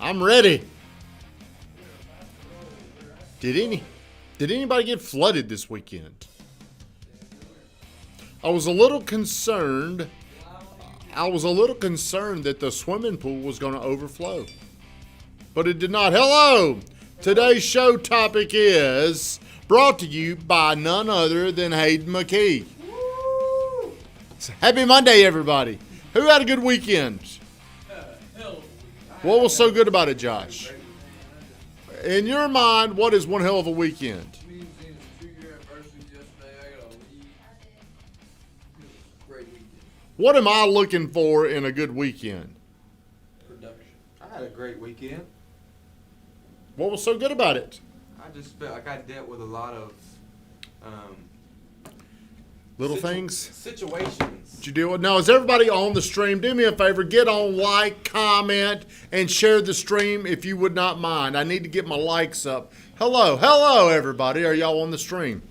I'm ready. Did anybody get flooded this weekend? I was a little concerned that the swimming pool was going to overflow. But it did not. Hello! Today's show topic is brought to you by none other than Hayden McKee. Happy Monday, everybody. Who had a good weekend? What was so good about it, Josh? In your mind, what is one hell of a weekend? What am I looking for in a good weekend? Production. I had a great weekend. What was so good about it? I just felt like I dealt with a lot of little things? Situations. Did you deal with? Now, is everybody on the stream? Do me a favor. Get on, like, comment, and share the stream if you would not mind. I need to get my likes up. Hello, everybody. Are y'all on the stream?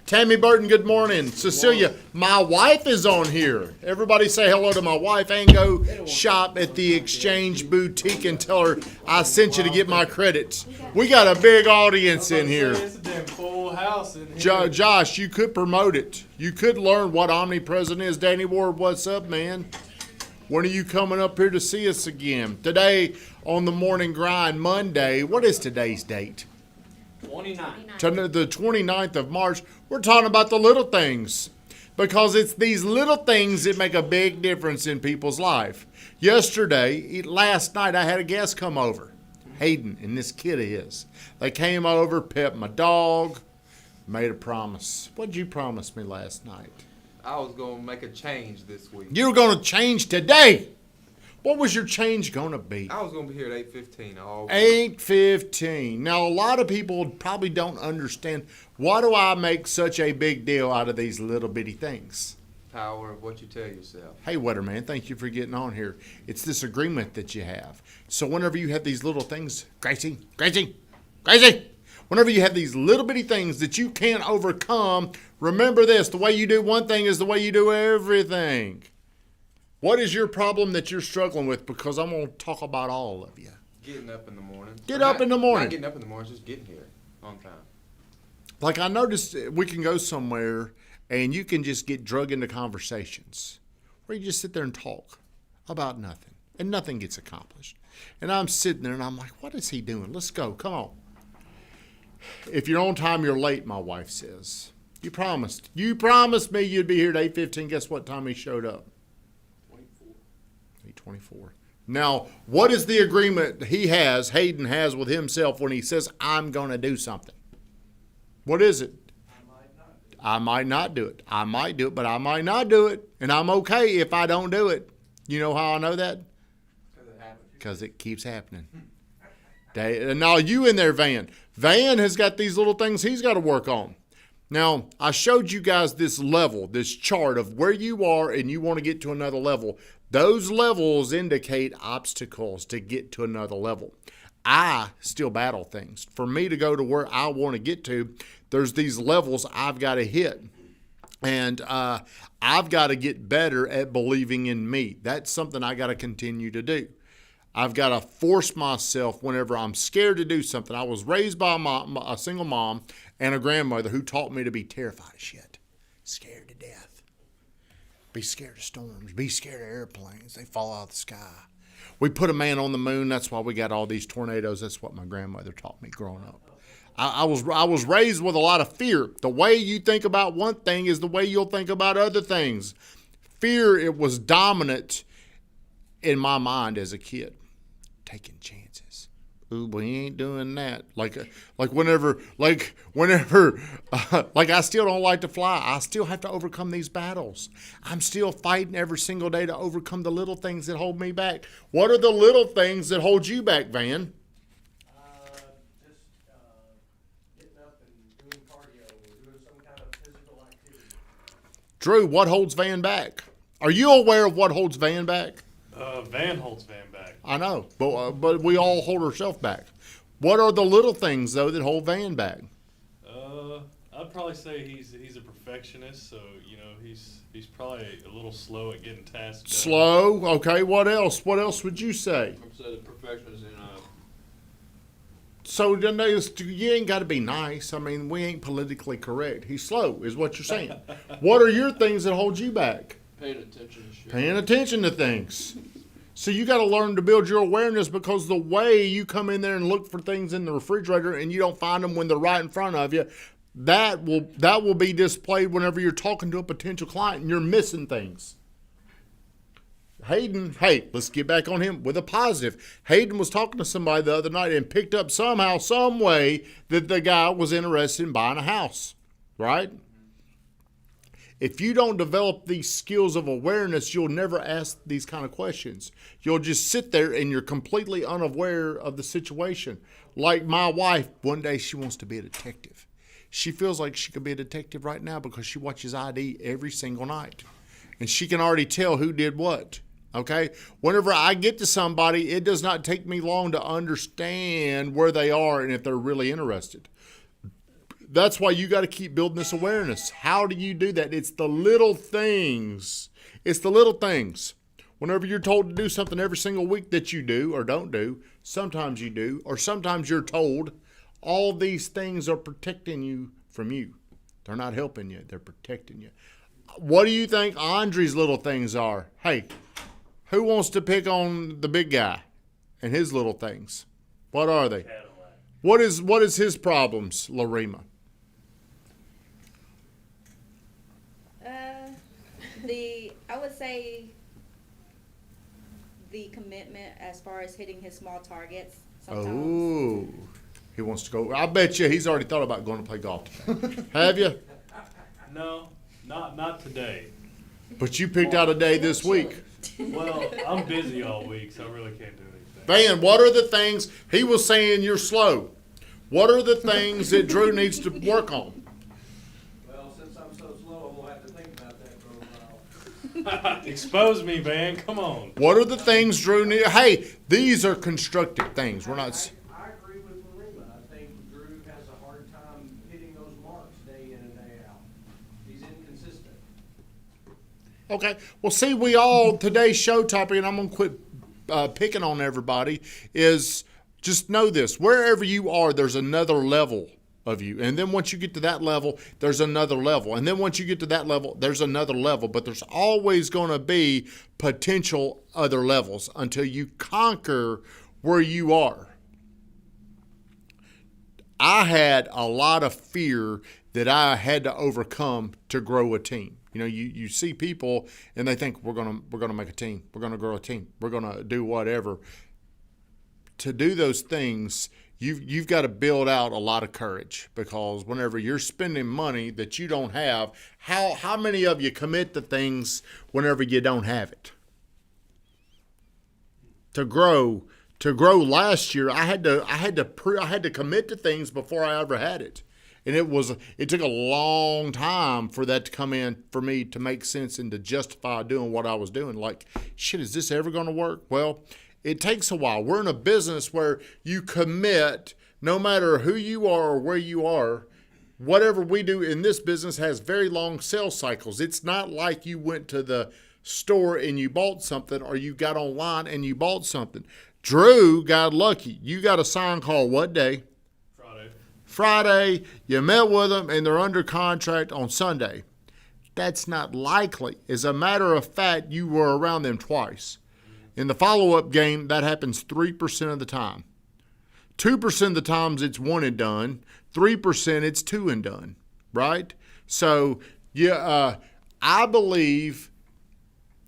Tammy Burton, good morning. Cecilia, my wife is on here. Everybody say hello to my wife and go shop at the Exchange Boutique and tell her I sent you to get my credits. We got a big audience in here. It's a damn full house in here. Josh, you could promote it. You could learn what omnipresent is. Danny Ward, what's up, man? When are you coming up here to see us again? Today on the Morning Grind, Monday. What is today's date? 29. The 29th of March. We're talking about the little things because it's these little things that make a big difference in people's life. Last night, I had a guest come over, Hayden and this kid of his. They came over, pet my dog, made a promise. What did you promise me last night? I was going to make a change this week. You were going to change today. What was your change going to be? I was going to be here at 8:15. 8:15. Now, a lot of people probably don't understand, why do I make such a big deal out of these little bitty things? Power of what you tell yourself. Hey, Wetterman, thank you for getting on here. It's this agreement that you have. So whenever you have these little things, Gracie, whenever you have these little bitty things that you can't overcome, remember this, the way you do one thing is the way you do everything. What is your problem that you're struggling with? Because I'm going to talk about all of you. Getting up in the morning. Not getting up in the morning, just getting here on time. Like I noticed we can go somewhere and you can just get drug into conversations where you just sit there and talk about nothing and nothing gets accomplished. And I'm sitting there and I'm like, what is he doing? Let's go. Come on. If you're on time, you're late, my wife says. You promised. You promised me you'd be here at 8:15. Guess what time he showed up? 8:24. Now, what is the agreement Hayden has with himself when he says, I'm going to do something? What is it? I might not do it. I might do it, but I might not do it. And I'm okay if I don't do it. You know how I know that? Because it keeps happening. Now, you in there, Van. Van has got these little things he's got to work on. Now, I showed you guys this level, this chart of where you are and you want to get to another level. Those levels indicate obstacles to get to another level. I still battle things. For me to go to where I want to get to, there's these levels I've got to hit. And I've got to get better at believing in me. That's something I got to continue to do. I've got to force myself whenever I'm scared to do something. I was raised by a single mom and a grandmother who taught me to be terrified of shit. Scared to death. Be scared of storms. Be scared of airplanes. They fall out of the sky. We put a man on the moon. That's why we got all these tornadoes. That's what my grandmother taught me growing up. I was raised with a lot of fear. The way you think about one thing is the way you'll think about other things. Fear, it was dominant in my mind as a kid. Taking chances. Ooh, we ain't doing that. Like whenever, I still don't like to fly. I still have to overcome these battles. I'm still fighting every single day to overcome the little things that hold me back. What are the little things that hold you back, Van? Getting up and doing cardio or doing some kind of physical activity. Drew, what holds Van back? Are you aware of what holds Van back? Van holds Van back. I know, but we all hold ourselves back. What are the little things, though, that hold Van back? I'd probably say he's a perfectionist, so he's probably a little slow at getting tasks done. Slow. Okay. What else? What else would you say? I'm saying the perfectionist and So then you ain't got to be nice. I mean, we ain't politically correct. He's slow, is what you're saying. What are your things that hold you back? paying attention to shit. Paying attention to things. So you got to learn to build your awareness, because the way you come in there and look for things in the refrigerator and you don't find them when they're right in front of you, that will be displayed whenever you're talking to a potential client and you're missing things. Hayden, hey, let's get back on him with a positive. Hayden was talking to somebody the other night and picked up somehow, some way that the guy was interested in buying a house, right? If you don't develop these skills of awareness, you'll never ask these kind of questions. You'll just sit there and you're completely unaware of the situation. Like my wife, one day she wants to be a detective. She feels like she could be a detective right now because she watches ID every single night. And she can already tell who did what. Okay? Whenever I get to somebody, it does not take me long to understand where they are and if they're really interested. That's why you got to keep building this awareness. How do you do that? It's the little things. It's the little things. Whenever you're told to do something every single week that you do or don't do, sometimes you do, or sometimes you're told, all these things are protecting you from you. They're not helping you. They're protecting you. What do you think Andre's little things are? Hey, who wants to pick on the big guy and his little things? What are they? What is his problems, Larima? I would say the commitment as far as hitting his small targets. Sometimes. Oh, he wants to go. I bet you he's already thought about going to play golf today. Have you? No, not today. But you picked out a day this week. Well, I'm busy all week, so I really can't do anything. Van, what are the things, he was saying you're slow. What are the things that Drew needs to work on? Well, since I'm so slow, I'm gonna have to think about that for a while. Expose me, Van. Come on. What are the things Drew needs? Hey, these are constructive things. We're not. I agree with Marima. I think Drew has a hard time hitting those marks day in and day out. He's inconsistent. Okay. Well, see, we all, today's show topic, and I'm going to quit picking on everybody, is just know this. Wherever you are, there's another level of you. And then once you get to that level, there's another level. And then once you get to that level, there's another level. But there's always going to be potential other levels until you conquer where you are. I had a lot of fear that I had to overcome to grow a team. You know, you see people and they think we're gonna make a team, we're gonna grow a team, we're gonna do whatever. To do those things, you've got to build out a lot of courage, because whenever you're spending money that you don't have, how many of you commit to things whenever you don't have it? To grow last year, I had to commit to things before I ever had it. And it took a long time for that to come in for me to make sense and to justify doing what I was doing. Like, shit, is this ever going to work? Well, it takes a while. We're in a business where you commit no matter who you are or where you are. Whatever we do in this business has very long sales cycles. It's not like you went to the store and you bought something, or you got online and you bought something. Drew got lucky. You got a sign call what day? Friday, you met with them and they're under contract on Sunday. That's not likely. As a matter of fact, you were around them twice. In the follow-up game, that happens 3% of the time. 2% of the times it's one and done. 3% it's two and done, right? So, yeah, I believe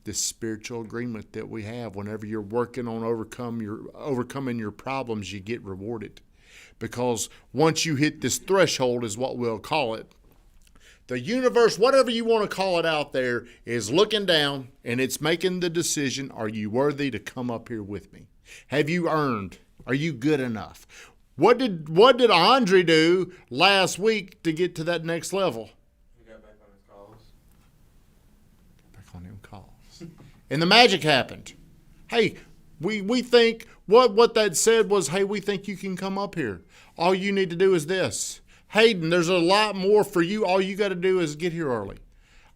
the spiritual agreement that we have, whenever you're working on overcoming your problems, you get rewarded. Because once you hit this threshold, is what we'll call it, the universe, whatever you want to call it out there, is looking down and it's making the decision, are you worthy to come up here with me? Have you earned? Are you good enough? What did Andre do last week to get to that next level? He got back on his calls. Back on them calls. And the magic happened. Hey, we think what that said was, hey, we think you can come up here. All you need to do is this. Hayden, there's a lot more for you. All you got to do is get here early.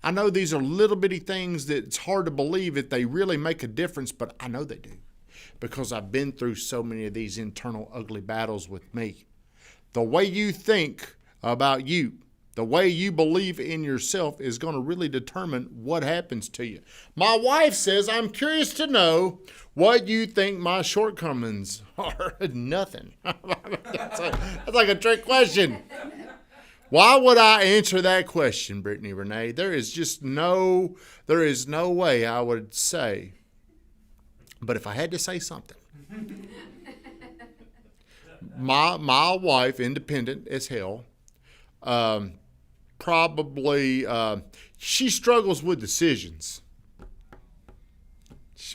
I know these are little bitty things that it's hard to believe that they really make a difference, but I know they do because I've been through so many of these internal ugly battles with me. The way you think about you, the way you believe in yourself is going to really determine what happens to you. My wife says, I'm curious to know what you think my shortcomings are. Nothing. That's like a trick question. Why would I answer that question, Brittany Renee? There is no way I would say. But if I had to say something, my wife, independent as hell, probably she struggles with decisions.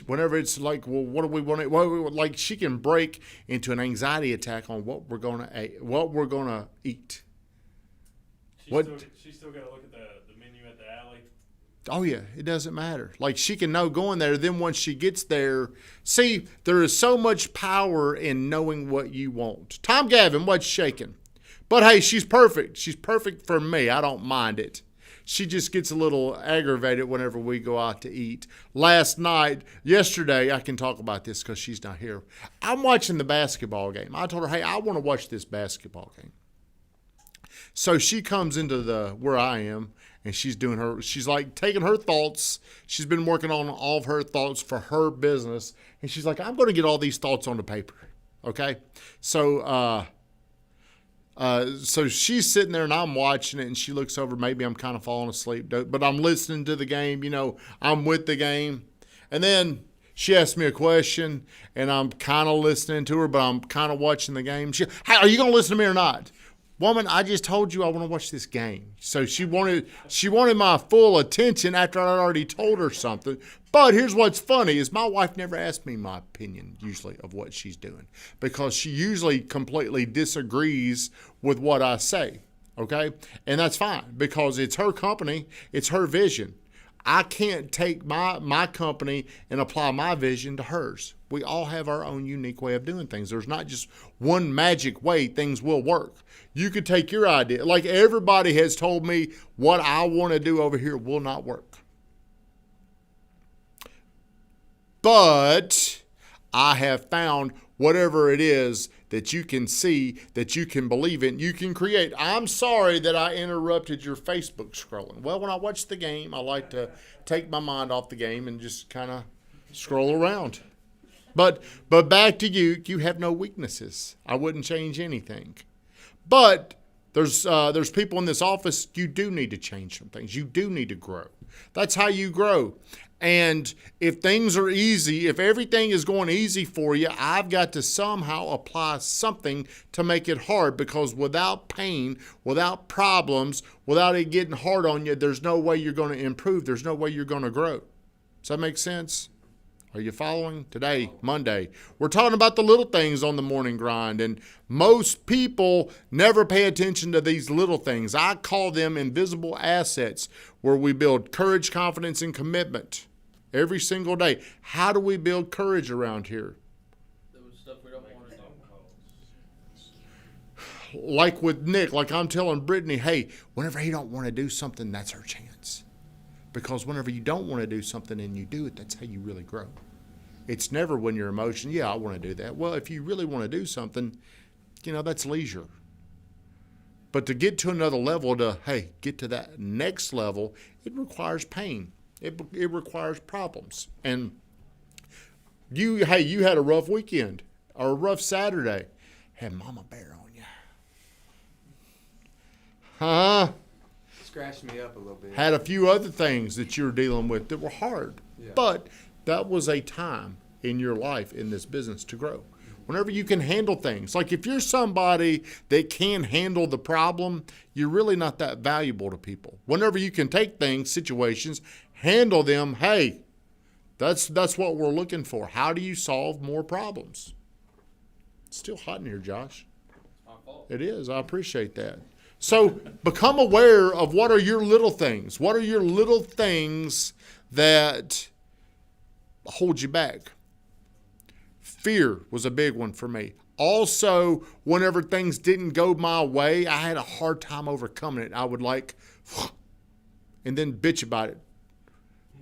Whenever it's like, well, what do we want to? Like she can break into an anxiety attack on what we're gonna eat. She's still got to look at the menu at the alley. Oh yeah, it doesn't matter. Like she can know going there. Then once she gets there, see, there is so much power in knowing what you want. Tom Gavin, what's shaking? But hey, she's perfect. She's perfect for me. I don't mind it. She just gets a little aggravated whenever we go out to eat. Yesterday, I can talk about this because she's not here. I'm watching the basketball game. I told her, hey, I want to watch this basketball game. So she comes into where I am, and she's like taking her thoughts. She's been working on all of her thoughts for her business. And she's like, I'm going to get all these thoughts on the paper. Okay. So she's sitting there and I'm watching it and she looks over. Maybe I'm kind of falling asleep, but I'm listening to the game. I'm with the game. And then she asked me a question and I'm kind of listening to her, but I'm kind of watching the game. Hey, are you going to listen to me or not? Woman, I just told you I want to watch this game. So she wanted my full attention after I'd already told her something. But here's what's funny is my wife never asked me my opinion usually of what she's doing because she usually completely disagrees with what I say. Okay? And that's fine because it's her company. It's her vision. I can't take my company and apply my vision to hers. We all have our own unique way of doing things. There's not just one magic way things will work. You could take your idea. Like everybody has told me what I want to do over here will not work. But I have found whatever it is that you can see, that you can believe in, you can create. I'm sorry that I interrupted your Facebook scrolling. Well, when I watch the game, I like to take my mind off the game and just kind of scroll around. But back to you, you have no weaknesses. I wouldn't change anything. But there's people in this office, you do need to change some things. You do need to grow. That's how you grow. And if things are easy, if everything is going easy for you, I've got to somehow apply something to make it hard because without pain, without problems, without it getting hard on you, there's no way you're going to improve. There's no way you're going to grow. Does that make sense? Are you following? Today, Monday, we're talking about the little things on the morning grind, and most people never pay attention to these little things. I call them invisible assets where we build courage, confidence, and commitment every single day. How do we build courage around here? Those stuff we don't want to do. Like with Nick, like I'm telling Brittany, hey, whenever he don't want to do something, that's her chance. Because whenever you don't want to do something and you do it, that's how you really grow. It's never when you're emotional, yeah, I want to do that. Well, if you really want to do something, that's leisure. But to get to another level, get to that next level, it requires pain. It requires problems. And you had a rough weekend or a rough Saturday. Had Mama Bear on you. Huh? Scratched me up a little bit. Had a few other things that you were dealing with that were hard. Yeah. But that was a time in your life in this business to grow. Whenever you can handle things. Like if you're somebody that can handle the problem, you're really not that valuable to people. Whenever you can take things, situations, handle them, hey, that's what we're looking for. How do you solve more problems? It's still hot in here, Josh. It's my fault. It is. I appreciate that. So become aware of what are your little things. What are your little things that hold you back? Fear was a big one for me. Also, whenever things didn't go my way, I had a hard time overcoming it. I would and then bitch about it,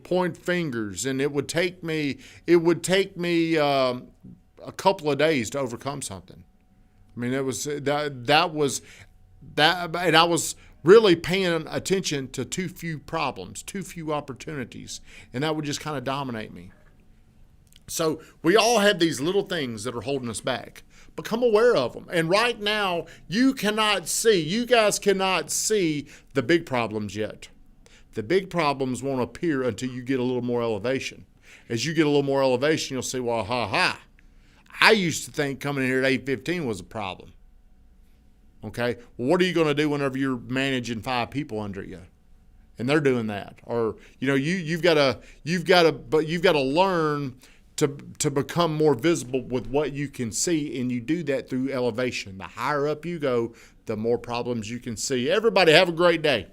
point fingers, and it would take me a couple of days to overcome something. I mean, it was that was that, and I was really paying attention to too few problems, too few opportunities, and that would just kind of dominate me. So we all have these little things that are holding us back. Become aware of them. And right now, you guys cannot see the big problems yet. The big problems won't appear until you get a little more elevation. As you get a little more elevation, you'll see, well, I used to think coming in here at 8:15 was a problem. Okay? Well, what are you going to do whenever you're managing 5 people under you? And they're doing that. Or, you've got to learn to become more visible with what you can see, and you do that through elevation. The higher up you go, the more problems you can see. Everybody have a great day.